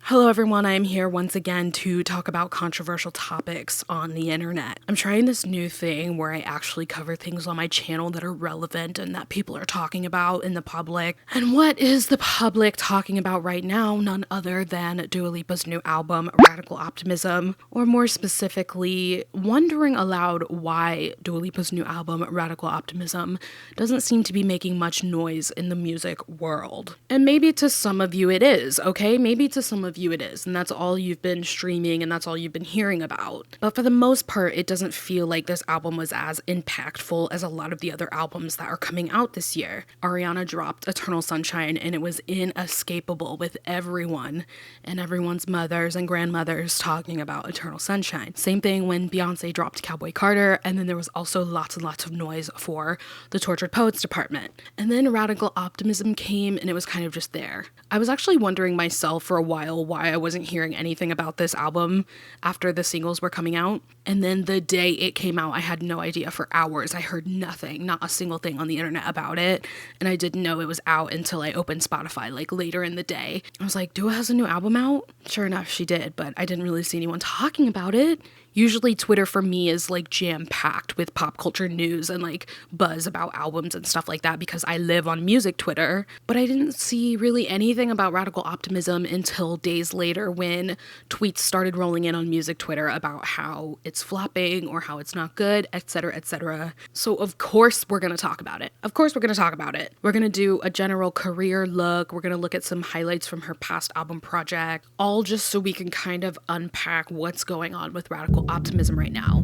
Hello everyone, I am here once again to talk about controversial topics on the internet. I'm trying this new thing where I actually cover things on my channel that are relevant and that people are talking about in the public. And what is the public talking about right now? None other than Dua Lipa's new album, Radical Optimism, or more specifically, wondering aloud why Dua Lipa's new album, Radical Optimism, doesn't seem to be making much noise in the music world. And maybe to some of you it is, okay? Maybe to some of you it is, and that's all you've been streaming and that's all you've been hearing about. But for the most part, it doesn't feel like this album was as impactful as a lot of the other albums that are coming out this year. Ariana dropped Eternal Sunshine and it was inescapable with everyone and everyone's mothers and grandmothers talking about Eternal Sunshine. Same thing when Beyonce dropped Cowboy Carter, and then there was also lots and lots of noise for the Tortured Poets Department. And then Radical Optimism came and it was kind of just there. I was actually wondering myself for a while why I wasn't hearing anything about this album after the singles were coming out. And then the day it came out, I had no idea for hours. I heard nothing, not a single thing on the internet about it. And I didn't know it was out until I opened Spotify, like later in the day. I was like, Dua has a new album out? Sure enough, she did, but I didn't really see anyone talking about it. Usually Twitter for me is like jam-packed with pop culture news and like buzz about albums and stuff like that because I live on music Twitter. But I didn't see really anything about Radical Optimism until days later when tweets started rolling in on music Twitter about how it's flopping or how it's not good, etc., etc. So of course we're going to talk about it. Of course we're going to talk about it. We're going to do a general career look. We're going to look at some highlights from her past album project, all just so we can kind of unpack what's going on with Radical Optimism right now.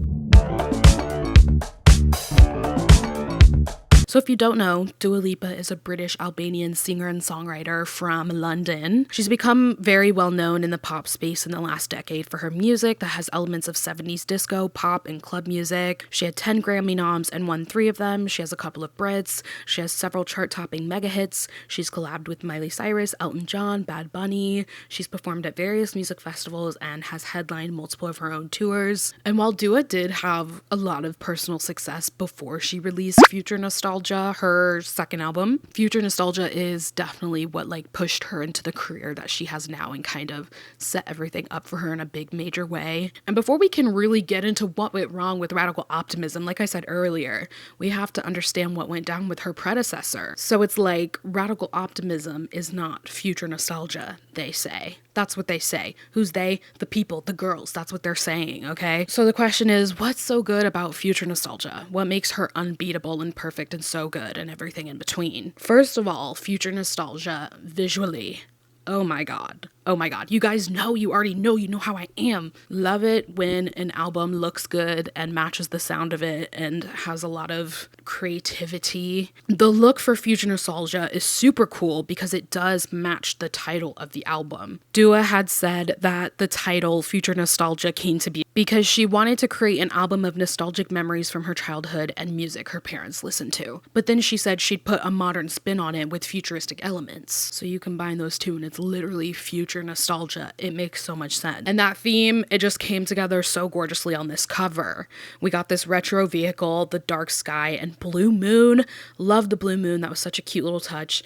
So if you don't know, Dua Lipa is a British Albanian singer and songwriter from London. She's become very well known in the pop space in the last decade for her music that has elements of 70s disco, pop, and club music. She had 10 Grammy noms and won 3 of them. She has a couple of Brits. She has several chart-topping mega hits. She's collabed with Miley Cyrus, Elton John, Bad Bunny. She's performed at various music festivals and has headlined multiple of her own tours. And while Dua did have a lot of personal success before she released Future Nostalgia, her second album, Future Nostalgia is definitely what like pushed her into the career that she has now and kind of set everything up for her in a big major way. And before we can really get into what went wrong with Radical Optimism, like I said earlier, we have to understand what went down with her predecessor. So it's like Radical Optimism is not Future Nostalgia, they say. That's what they say. Who's they? The people, the girls. That's what they're saying, okay? So the question is, what's so good about Future Nostalgia? What makes her unbeatable and perfect and so good and everything in between? First of all, Future Nostalgia, visually, oh my god. Oh my god. You guys know, you already know, you know how I am. Love it when an album looks good and matches the sound of it and has a lot of creativity. The look for Future Nostalgia is super cool because it does match the title of the album. Dua had said that the title Future Nostalgia came to be because she wanted to create an album of nostalgic memories from her childhood and music her parents listened to. But then she said she'd put a modern spin on it with futuristic elements. So you combine those two and it's literally future nostalgia. It makes so much sense. And that theme, it just came together so gorgeously on this cover. We got this retro vehicle, the dark sky, and blue moon. Love the blue moon. That was such a cute little touch.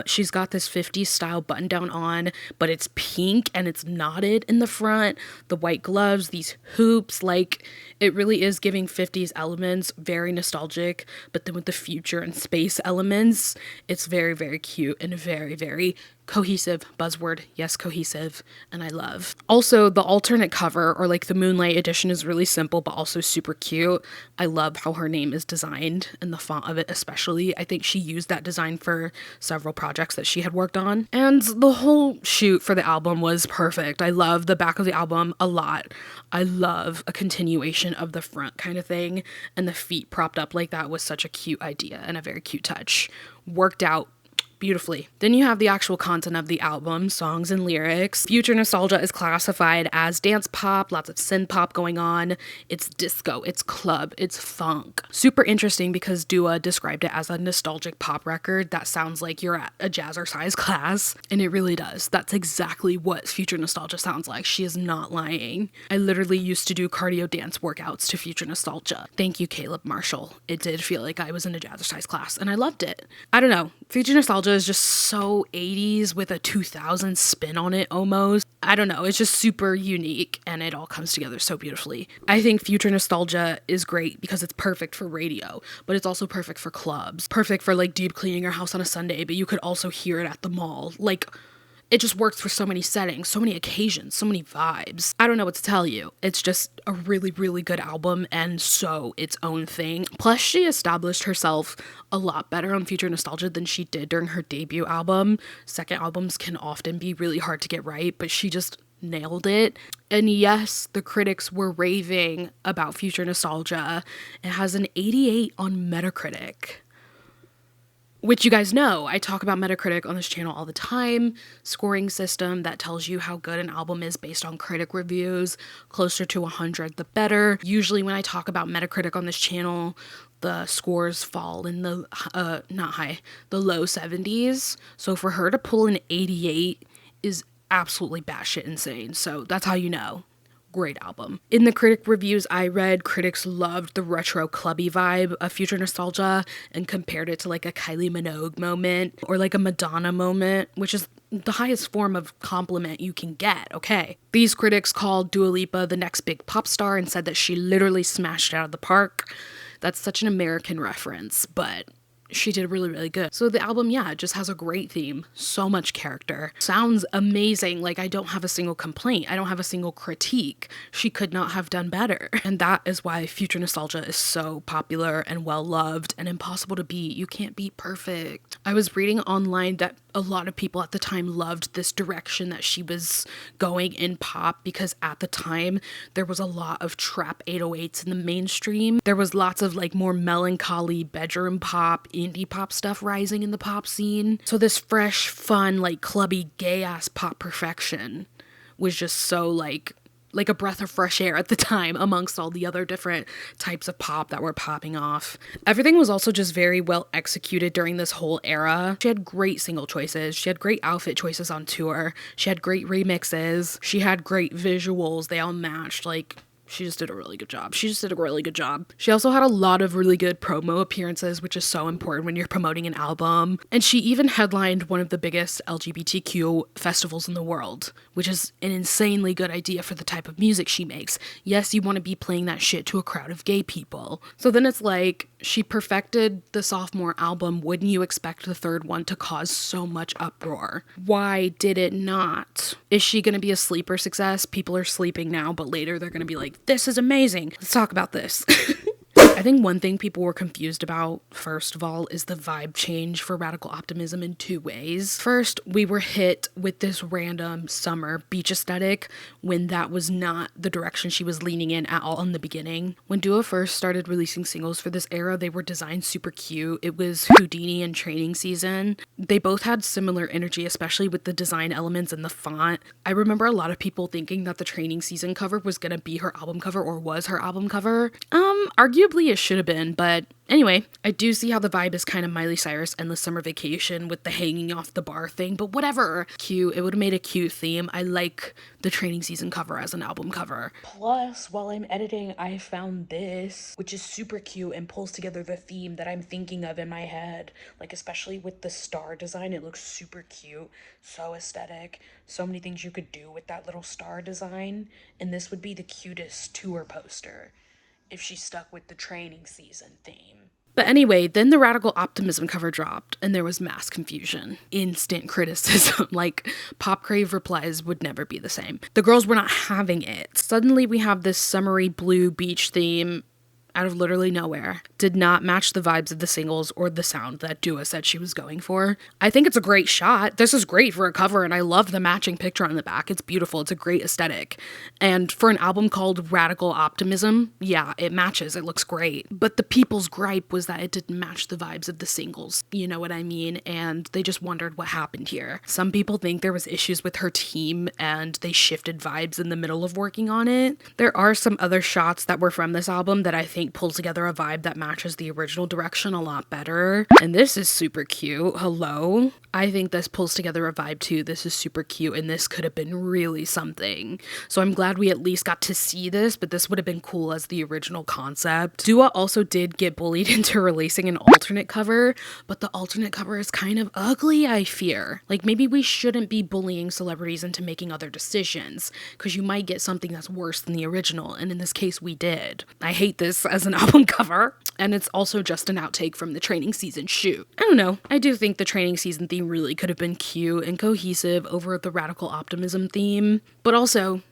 She's got this 50s style button down on, but it's pink and it's knotted in the front. The white gloves, these hoops, like it really is giving 50s elements, very nostalgic, but then with the future and space elements, it's very, very cute and very, very cohesive. Buzzword, yes, cohesive, and I love. Also, the alternate cover, or like the Moonlight edition, is really simple but also super cute. I love how her name is designed and the font of it especially. I think she used that design for several projects that she had worked on. And the whole shoot for the album was perfect. I love the back of the album a lot. I love a continuation of the front kind of thing, and the feet propped up like that was such a cute idea and a very cute touch. Worked out beautifully. Then you have the actual content of the album, songs and lyrics. Future Nostalgia is classified as dance pop, lots of synth pop going on. It's disco, it's club, it's funk. Super interesting because Dua described it as a nostalgic pop record that sounds like you're at a jazzercise class, and it really does. That's exactly what Future Nostalgia sounds like. She is not lying. I literally used to do cardio dance workouts to Future Nostalgia. Thank you, Caleb Marshall. It did feel like I was in a jazzercise class, and I loved it. I don't know. Future Nostalgia Nostalgia is just so 80s with a 2000s spin on it almost. I don't know, it's just super unique and it all comes together so beautifully. I think Future Nostalgia is great because it's perfect for radio, but it's also perfect for clubs. Perfect for like deep cleaning your house on a Sunday, but you could also hear it at the mall. Like, it just works for so many settings, so many occasions, so many vibes. I don't know what to tell you. It's just a really, really good album and so its own thing. Plus, she established herself a lot better on Future Nostalgia than she did during her debut album. Second albums can often be really hard to get right, but she just nailed it. And yes, the critics were raving about Future Nostalgia. It has an 88 on Metacritic. Which you guys know, I talk about Metacritic on this channel all the time. Scoring system that tells you how good an album is based on critic reviews. Closer to 100, the better. Usually when I talk about Metacritic on this channel, the scores fall in the, the low 70s. So for her to pull an 88 is absolutely batshit insane. So that's how you know. Great album. In the critic reviews I read, critics loved the retro clubby vibe of Future Nostalgia and compared it to like a Kylie Minogue moment or like a Madonna moment, which is the highest form of compliment you can get, okay? These critics called Dua Lipa the next big pop star and said that she literally smashed it out of the park. That's such an American reference, but she did really, really good. So the album, yeah, it just has a great theme, so much character, sounds amazing. Like, I don't have a single complaint. I don't have a single critique. She could not have done better. And that is why Future Nostalgia is so popular and well loved and impossible to beat. You can't beat perfect. I was reading online that a lot of people at the time loved this direction that she was going in pop because at the time there was a lot of trap 808s in the mainstream. There was lots of like more melancholy bedroom pop, indie pop stuff rising in the pop scene. So this fresh, fun, like clubby, gay ass pop perfection was just so like a breath of fresh air at the time amongst all the other different types of pop that were popping off. Everything was also just very well executed during this whole era. She had great single choices. She had great outfit choices on tour. She had great remixes. She had great visuals. They all matched. Like, she just did a really good job. She also had a lot of really good promo appearances, which is so important when you're promoting an album. And she even headlined one of the biggest LGBTQ festivals in the world, which is an insanely good idea for the type of music she makes. Yes, you want to be playing that shit to a crowd of gay people. So then it's like, she perfected the sophomore album. Wouldn't you expect the third one to cause so much uproar? Why did it not? Is she going to be a sleeper success? People are sleeping now, but later they're going to be like, this is amazing. Let's talk about this. I think one thing people were confused about, first of all, is the vibe change for Radical Optimism in two ways. First, we were hit with this random summer beach aesthetic when that was not the direction she was leaning in at all in the beginning. When Dua first started releasing singles for this era, they were designed super cute. It was Houdini and Training Season. They both had similar energy, especially with the design elements and the font. I remember a lot of people thinking that the Training Season cover was gonna be her album cover or was her album cover. Arguably it should have been, but anyway, I do see how the vibe is kind of Miley Cyrus Endless Summer Vacation with the hanging off the bar thing, but whatever. Cute. It would have made a cute theme. I like the Training Season cover as an album cover. Plus, while I'm editing, I found this, which is super cute and pulls together the theme that I'm thinking of in my head. Like, especially with the star design, it looks super cute, so aesthetic. So many things you could do with that little star design, and this would be the cutest tour poster if she stuck with the Training Season theme. But anyway, then the Radical Optimism cover dropped, and there was mass confusion. Instant criticism. Like, Pop Crave replies would never be the same. The girls were not having it. Suddenly we have this summery blue beach theme out of literally nowhere. Did not match the vibes of the singles or the sound that Dua said she was going for. I think it's a great shot. This is great for a cover, and I love the matching picture on the back. It's beautiful. It's a great aesthetic. And for an album called Radical Optimism, yeah, it matches. It looks great. But the people's gripe was that it didn't match the vibes of the singles. You know what I mean? And they just wondered what happened here. Some people think there was issues with her team and they shifted vibes in the middle of working on it. There are some other shots that were from this album that I think think pulls together a vibe that matches the original direction a lot better. And this is super cute. Hello? I think this pulls together a vibe too. This is super cute, and this could have been really something. So I'm glad we at least got to see this, but this would have been cool as the original concept. Dua also did get bullied into releasing an alternate cover, but the alternate cover is kind of ugly, I fear. Like, maybe we shouldn't be bullying celebrities into making other decisions, because you might get something that's worse than the original, and in this case we did. I hate this as an album cover, and it's also just an outtake from the training season shoot. I don't know, I do think the training season theme really could have been cute and cohesive over the radical optimism theme, but also,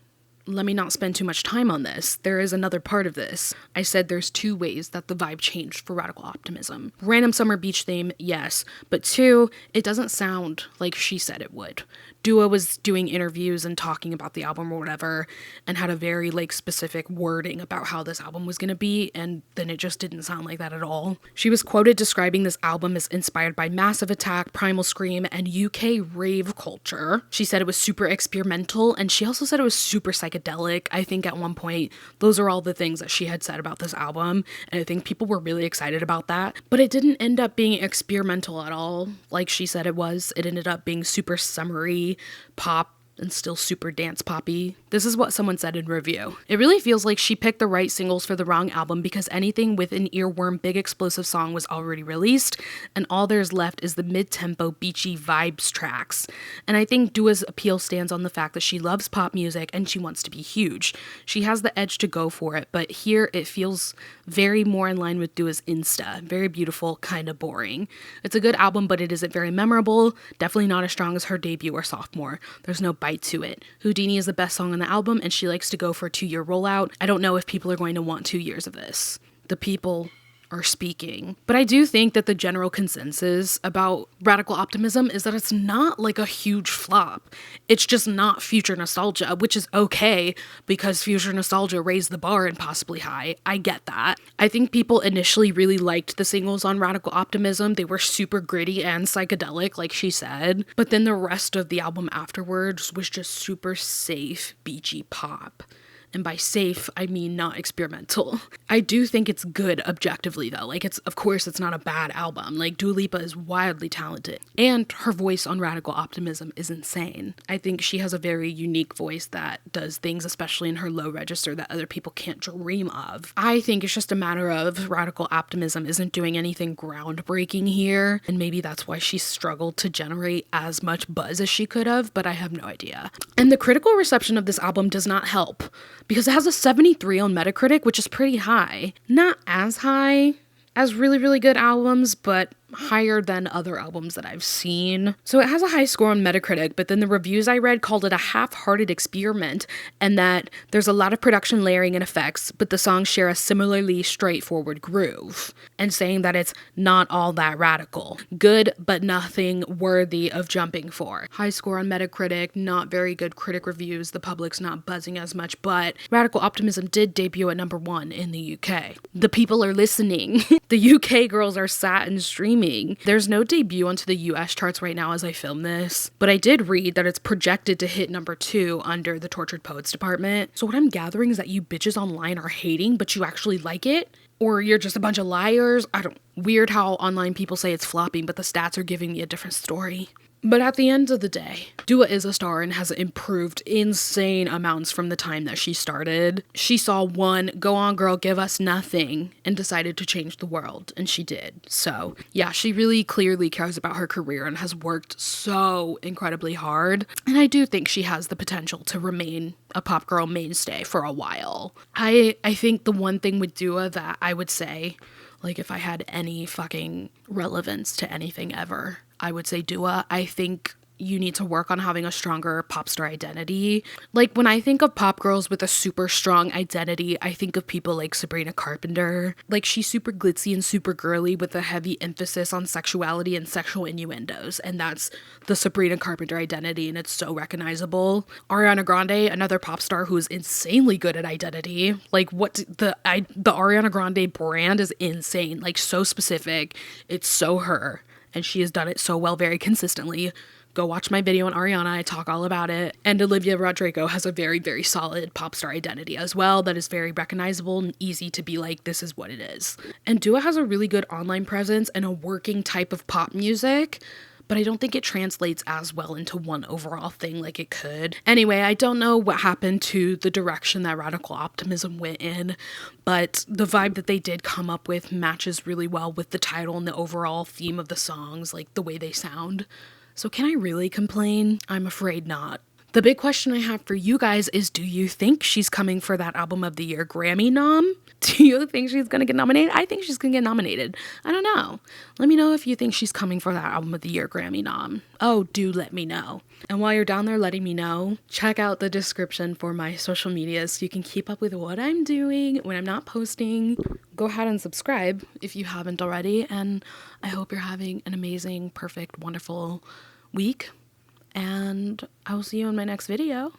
let me not spend too much time on this. There is another part of this. I said there's 2 ways that the vibe changed for radical optimism. Random summer beach theme, yes, but 2, it doesn't sound like she said it would. Dua was doing interviews and talking about the album or whatever, and had a very specific wording about how this album was gonna be, and then it just didn't sound like that at all. She was quoted describing this album as inspired by Massive Attack, Primal Scream, and UK rave culture. She said it was super experimental, and she also said it was super psychedelic. I think at one point, those are all the things that she had said about this album, and I think people were really excited about that. But it didn't end up being experimental at all, like she said it was. It ended up being super summery, pop, and still super dance poppy. This is what someone said in review. It really feels like she picked the right singles for the wrong album because anything with an earworm big explosive song was already released, and all there's left is the mid-tempo beachy vibes tracks. And I think Dua's appeal stands on the fact that she loves pop music and she wants to be huge. She has the edge to go for it, but here it feels very more in line with Dua's Insta. Very beautiful, kind of boring. It's a good album, but it isn't very memorable. Definitely not as strong as her debut or sophomore. There's no bite to it. Houdini is the best song on the album, and she likes to go for a 2-year rollout. I don't know if people are going to want 2 years of this. The people are speaking. But I do think that the general consensus about radical optimism is that it's not a huge flop. It's just not future nostalgia, which is okay because future nostalgia raised the bar impossibly high. I get that. I think people initially really liked the singles on radical optimism. They were super gritty and psychedelic, like she said. But then the rest of the album afterwards was just super safe, beachy pop. And by safe, I mean not experimental. I do think it's good objectively though. Of course it's not a bad album. Dua Lipa is wildly talented. And her voice on Radical Optimism is insane. I think she has a very unique voice that does things, especially in her low register, that other people can't dream of. I think it's just a matter of Radical Optimism isn't doing anything groundbreaking here. And maybe that's why she struggled to generate as much buzz as she could have, but I have no idea. And the critical reception of this album does not help, because it has a 73 on Metacritic, which is pretty high. Not as high as really, really good albums, but higher than other albums that I've seen. So it has a high score on Metacritic, but then the reviews I read called it a half-hearted experiment, and that there's a lot of production layering and effects, but the songs share a similarly straightforward groove, and saying that it's not all that radical. Good, but nothing worthy of jumping for. High score on Metacritic, not very good critic reviews, the public's not buzzing as much, but Radical Optimism did debut at number 1 in the UK. The people are listening. The UK girls are sat and streaming. There's no debut onto the US charts right now as I film this, but I did read that it's projected to hit number 2 under the Tortured Poets department. So what I'm gathering is that you bitches online are hating, but you actually like it? Or you're just a bunch of liars? Weird how online people say it's flopping, but the stats are giving me a different story. But at the end of the day, Dua is a star and has improved insane amounts from the time that she started. She saw one "Go on girl, give us nothing" and decided to change the world, and she did. So yeah, she really clearly cares about her career and has worked so incredibly hard. And I do think she has the potential to remain a pop girl mainstay for a while. I think the one thing with Dua that I would say, if I had any fucking relevance to anything ever, I would say Dua. I think you need to work on having a stronger pop star identity. When I think of pop girls with a super strong identity, I think of people like Sabrina Carpenter. She's super glitzy and super girly with a heavy emphasis on sexuality and sexual innuendos, and that's the Sabrina Carpenter identity, and it's so recognizable. Ariana Grande, another pop star who's insanely good at identity. The Ariana Grande brand is insane, so specific. It's so her, and she has done it so well very consistently. Go watch my video on Ariana. I talk all about it. And Olivia Rodrigo has a very, very solid pop star identity as well that is very recognizable and easy to be like, this is what it is. And Dua has a really good online presence and a working type of pop music, but I don't think it translates as well into one overall thing like it could. Anyway, I don't know what happened to the direction that Radical Optimism went in, but the vibe that they did come up with matches really well with the title and the overall theme of the songs, like the way they sound. So can I really complain? I'm afraid not. The big question I have for you guys is, do you think she's coming for that Album of the Year Grammy nom? Do you think she's going to get nominated? I think she's going to get nominated. I don't know. Let me know if you think she's coming for that Album of the Year Grammy nom. Oh, do let me know. And while you're down there letting me know, check out the description for my social media so you can keep up with what I'm doing when I'm not posting. Go ahead and subscribe if you haven't already. And I hope you're having an amazing, perfect, wonderful week. And I will see you in my next video.